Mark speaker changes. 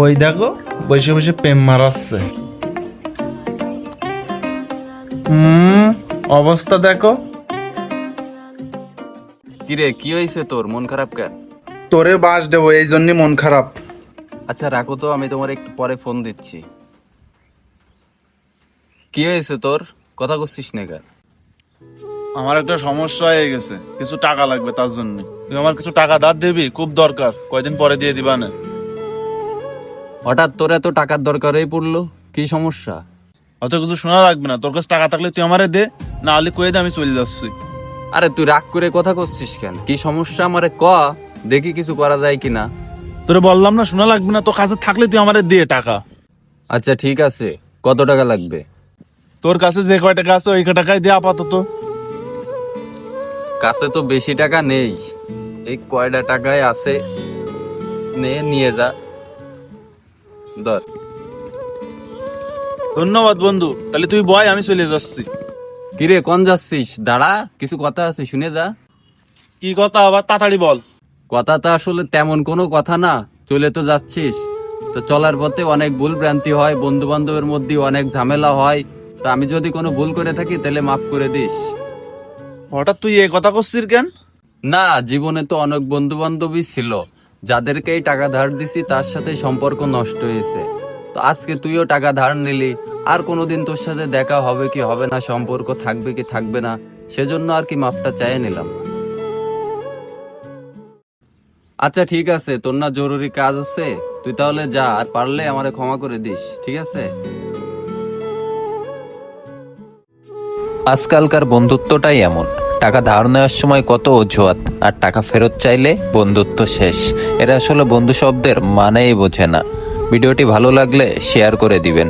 Speaker 1: ওই দেখো বসে বসে প্রেম মারাচ্ছে। অবস্থা দেখো।
Speaker 2: কিরে, কি হয়েছে তোর? মন খারাপ কেন?
Speaker 1: তোরে বাস দেবো এই জন্য মন খারাপ।
Speaker 2: আচ্ছা রাখো তো, আমি তোমার একটু পরে ফোন দিচ্ছি। কি হয়েছে তোর? কথা করছিস না কেন?
Speaker 3: আমার একটা সমস্যা হয়ে গেছে, কিছু টাকা লাগবে, তার জন্য তুই আমার কিছু টাকা ধার দিবি, খুব দরকার, কয়দিন পরে দিয়ে দিবা না।
Speaker 2: হঠাৎ তোর এত টাকার দরকার হয়ে পড়লো, কি সমস্যা?
Speaker 3: অত কিছু শোনা লাগবে না, তোর কাছে টাকা থাকলে তুই আমারে দে, না হলে কয়ে দে, আমি চলে যাচ্ছি।
Speaker 2: আরে তুই রাগ করে কথা করছিস কেন? কি সমস্যা আমারে ক, দেখি কিছু করা যায় কিনা।
Speaker 3: তোরে বললাম না শোনা লাগবে না, তোর কাছে থাকলে তুই আমারে দে টাকা।
Speaker 2: আচ্ছা ঠিক আছে, কত টাকা লাগবে?
Speaker 3: তোর কাছে যে কয় টাকা আছে ওই কয় টাকাই দে আপাতত।
Speaker 2: কাছে তো বেশি টাকা নেই, এই কয়টা টাকায় আছে, নিয়ে যা, ধর।
Speaker 3: ধন্যবাদ বন্ধু, তাহলে তুই বয়, আমি চলে যাচ্ছি।
Speaker 2: কিরে কোন যাচ্ছিস? দাঁড়া, কিছু কথা আছে, শুনে যা।
Speaker 3: কি কথা আবার, তাড়াতাড়ি বল।
Speaker 2: কথাটা আসলে তেমন কোনো কথা না, চলে তো যাচ্ছিস, তো চলার পথে অনেক ভুল ভ্রান্তি হয়, বন্ধু বান্ধবের মধ্যে অনেক ঝামেলা হয়, তা আমি যদি কোনো ভুল করে থাকি তাহলে মাফ করে দিস।
Speaker 3: হঠাৎ তুই এই কথা করছিস কেন?
Speaker 2: না, জীবনে তো অনেক বন্ধু বান্ধবী ছিল, যাদেরকে এই টাকা ধার দিছি তার সাথে সম্পর্ক নষ্ট হয়েছে, তো আজকে তুইও টাকা ধার নিলি, আর কোনোদিন তোর সাথে দেখা হবে কি হবে না, সম্পর্ক থাকবে কি থাকবে না, সেজন্য আর কি মাফটা চাইয়ে নিলাম। আচ্ছা ঠিক আছে, তোর না জরুরি কাজ আছে, তুই তাহলে যা, আর পারলে আমারে ক্ষমা করে দিস, ঠিক আছে?
Speaker 4: আজকালকার বন্ধুত্বটাই এমন, টাকা ধার নেওয়ার সময় কত অজুহাত, আর টাকা ফেরত চাইলে বন্ধুত্ব শেষ। এরা আসলে বন্ধু শব্দের মানেই বোঝে না। ভিডিওটি ভালো লাগলে শেয়ার করে দিবেন।